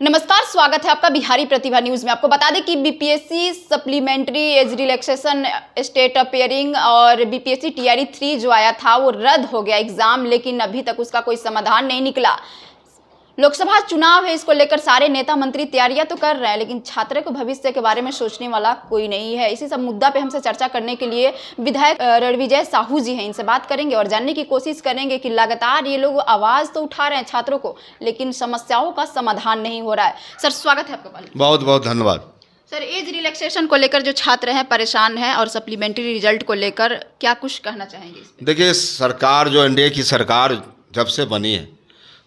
नमस्कार, स्वागत है आपका बिहारी प्रतिभा न्यूज में। आपको बता दें कि BPSC supplementary age relaxation state appearing और बीपीएससी टीआरई 3 जो आया था वो रद्द हो गया एग्जाम, लेकिन अभी तक उसका कोई समाधान नहीं निकला। लोकसभा चुनाव है, इसको लेकर सारे नेता मंत्री तैयारियां तो कर रहे हैं, लेकिन छात्रों के भविष्य के बारे में सोचने वाला कोई नहीं है। इसी सब मुद्दा पे हमसे चर्चा करने के लिए विधायक रणविजय साहू जी हैं, इनसे बात करेंगे और जानने की कोशिश करेंगे कि लगातार ये लोग आवाज तो उठा रहे हैं छात्रों को, लेकिन समस्याओं का समाधान नहीं हो रहा है। सर, स्वागत है आपका। बहुत बहुत धन्यवाद। सर, एज रिलैक्सेशन को लेकर जो छात्र हैं परेशान हैं और सप्लीमेंट्री रिजल्ट को लेकर क्या कुछ कहना चाहेंगे? देखिए, सरकार जो एनडीए की सरकार जब से बनी है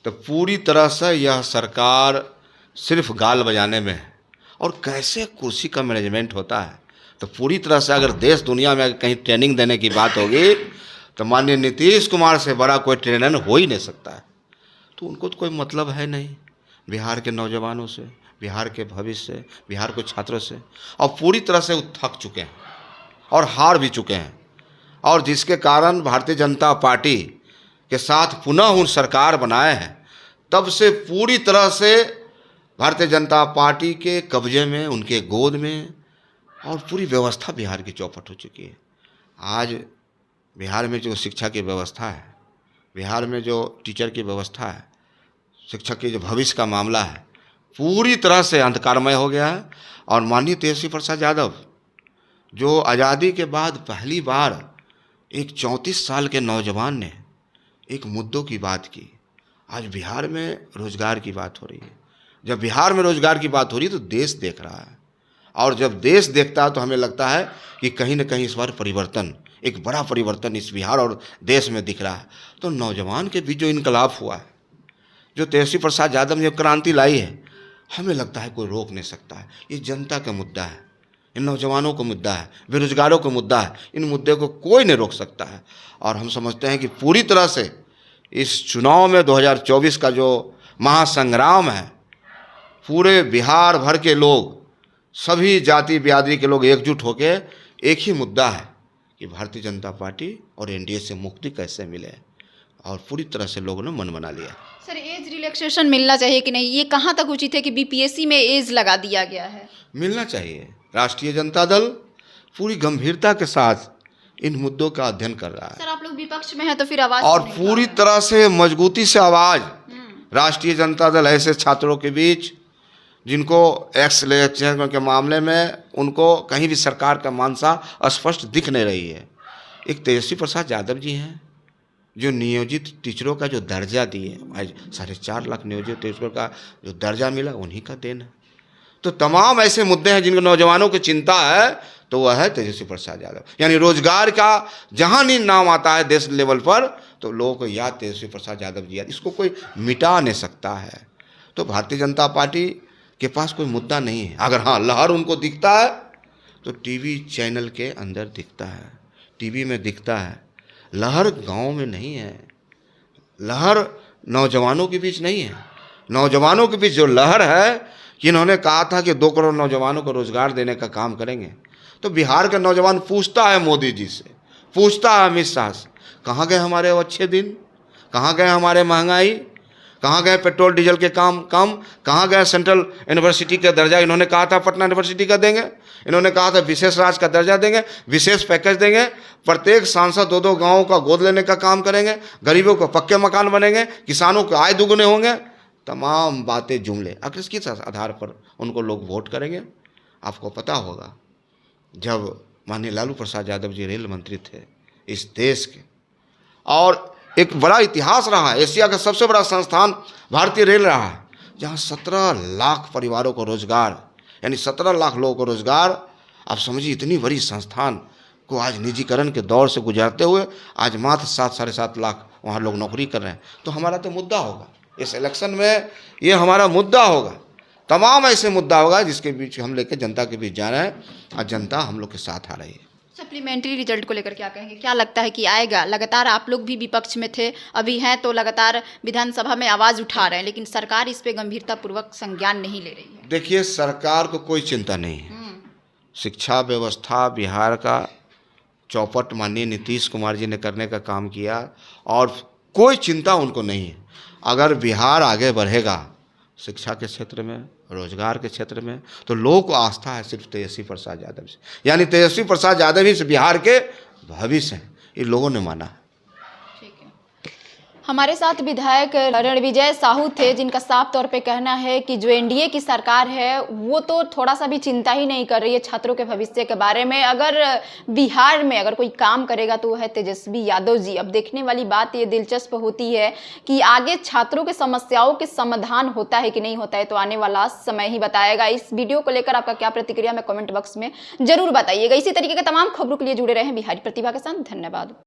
तो पूरी तरह से यह सरकार सिर्फ गाल बजाने में है। और कैसे कुर्सी का मैनेजमेंट होता है, तो पूरी तरह से अगर देश दुनिया में कहीं ट्रेनिंग देने की बात होगी तो माननीय नीतीश कुमार से बड़ा कोई ट्रेनर हो ही नहीं सकता है। तो उनको तो कोई मतलब है नहीं बिहार के नौजवानों से, बिहार के भविष्य से, बिहार के छात्रों से। और पूरी तरह से वो थक चुके हैं और हार भी चुके हैं, और जिसके कारण भारतीय जनता पार्टी के साथ पुनः उन सरकार बनाए हैं, तब से पूरी तरह से भारतीय जनता पार्टी के कब्जे में, उनके गोद में, और पूरी व्यवस्था बिहार की चौपट हो चुकी है। आज बिहार में जो शिक्षा की व्यवस्था है, बिहार में जो टीचर की व्यवस्था है, शिक्षक के जो भविष्य का मामला है, पूरी तरह से अंधकारमय हो गया है। और माननीय तेजस्वी प्रसाद यादव जो आज़ादी के बाद पहली बार एक 34 साल के नौजवान ने एक मुद्दों की बात की। आज बिहार में रोज़गार की बात हो रही है। जब बिहार में रोज़गार की बात हो रही है तो देश देख रहा है, और जब देश देखता है तो हमें लगता है कि कहीं न कहीं इस बार परिवर्तन, एक बड़ा परिवर्तन इस बिहार और देश में दिख रहा है। तो नौजवान के बीच जो इनकलाब हुआ है, जो तेजस्वी प्रसाद यादव ने क्रांति लाई है, हमें लगता है कोई रोक नहीं सकता है। ये जनता का मुद्दा है, इन नौजवानों का मुद्दा है, बेरोजगारों का मुद्दा है। इन मुद्दे को कोई नहीं रोक सकता है। और हम समझते हैं कि पूरी तरह से इस चुनाव में 2024 का जो महासंग्राम है, पूरे बिहार भर के लोग, सभी जाति बिरादरी के लोग एकजुट होकर एक ही मुद्दा है कि भारतीय जनता पार्टी और एनडीए से मुक्ति कैसे मिले, और पूरी तरह से लोगों ने मन बना लिया। सर, एज रिलैक्सेशन मिलना चाहिए कि नहीं, ये कहाँ तक उचित है कि बीपीएससी में एज लगा दिया गया है? मिलना चाहिए। राष्ट्रीय जनता दल पूरी गंभीरता के साथ इन मुद्दों का अध्ययन कर रहा है। सर, आप लोग विपक्ष में हैं तो फिर आवाज और पूरी तरह से मजबूती से आवाज़ राष्ट्रीय जनता दल ऐसे छात्रों के बीच जिनको एक्स इलेक्शन के मामले में उनको कहीं भी सरकार का मानसा स्पष्ट दिख नहीं रही है। एक तेजस्वी प्रसाद यादव जी हैं जो नियोजित टीचरों का जो दर्जा दिए, आज 4.5 लाख नियोजित टीचरों का जो दर्जा मिला, उन्हीं का देन है। तो तमाम ऐसे मुद्दे हैं जिनको नौजवानों की चिंता है, तो वह है तेजस्वी प्रसाद यादव। यानी रोजगार का जहाँ नहीं नाम आता है देश लेवल पर, तो लोगों को याद तेजस्वी प्रसाद यादव जी याद, इसको कोई मिटा नहीं सकता है। तो भारतीय जनता पार्टी के पास कोई मुद्दा नहीं है। अगर हाँ लहर उनको दिखता है तो टीवी चैनल के अंदर दिखता है, टीवी में दिखता है। लहर गांव में नहीं है, लहर नौजवानों के बीच नहीं है। नौजवानों के बीच जो लहर है कि इन्होंने कहा था कि 2 करोड़ नौजवानों को रोजगार देने का काम करेंगे, तो बिहार का नौजवान पूछता है मोदी जी से, पूछता है अमित शाह से, कहाँ गए हमारे वो अच्छे दिन, कहाँ गए हमारे महंगाई, कहाँ गए पेट्रोल डीजल के काम कम, कहाँ गए सेंट्रल यूनिवर्सिटी का दर्जा। इन्होंने कहा था पटना यूनिवर्सिटी का देंगे, इन्होंने कहा था विशेष राज्य का दर्जा देंगे, विशेष पैकेज देंगे, प्रत्येक सांसद 2-2 गाँवों का गोद लेने का काम करेंगे, गरीबों को पक्के मकान बनेंगे, किसानों को आय दुगुने होंगे। तमाम बातें जुमले, आखिर किस आधार पर उनको लोग वोट करेंगे? आपको पता होगा, जब माननीय लालू प्रसाद यादव जी रेल मंत्री थे इस देश के, और एक बड़ा इतिहास रहा है, एशिया का सबसे बड़ा संस्थान भारतीय रेल रहा है, जहाँ 17 लाख परिवारों को रोजगार, यानी 17 लाख लोगों को रोजगार। आप समझिए, इतनी बड़ी संस्थान को आज निजीकरण के दौर से गुजरते हुए आज मात्र 7-7.5 लाख वहाँ लोग नौकरी कर रहे हैं। तो हमारा तो मुद्दा होगा इस इलेक्शन में, ये हमारा मुद्दा होगा, तमाम ऐसे मुद्दा होगा जिसके बीच हम लेकर जनता के बीच जा रहे हैं, और जनता हम लोग के साथ आ रही है। सप्लीमेंट्री रिजल्ट को लेकर क्या कहेंगे? क्या लगता है कि आएगा? लगातार आप लोग भी विपक्ष में थे, अभी हैं, तो लगातार विधानसभा में आवाज़ उठा रहे हैं, लेकिन सरकार इस पे गंभीरतापूर्वक संज्ञान नहीं ले रही है। देखिए, सरकार को कोई चिंता नहीं है। शिक्षा व्यवस्था बिहार का चौपट माननीय नीतीश कुमार जी ने करने का काम किया, और कोई चिंता उनको नहीं है। अगर बिहार आगे बढ़ेगा, शिक्षा के क्षेत्र में, रोजगार के क्षेत्र में, तो लोगों को आस्था है सिर्फ तेजस्वी प्रसाद यादव से। यानी तेजस्वी प्रसाद यादव ही से बिहार के भविष्य हैं, ये लोगों ने माना है। हमारे साथ विधायक रणविजय साहू थे, जिनका साफ तौर पे कहना है कि जो एनडीए की सरकार है वो तो थोड़ा सा भी चिंता ही नहीं कर रही है छात्रों के भविष्य के बारे में। अगर बिहार में अगर कोई काम करेगा तो वो है तेजस्वी यादव जी। अब देखने वाली बात ये दिलचस्प होती है कि आगे छात्रों के समस्याओं के समाधान होता है कि नहीं होता है, तो आने वाला समय ही बताएगा। इस वीडियो को लेकर आपका क्या प्रतिक्रिया में कमेंट बॉक्स में जरूर बताइएगा। इसी तरीके के तमाम खबरों के लिए जुड़े रहें बिहारी प्रतिभा के साथ। धन्यवाद।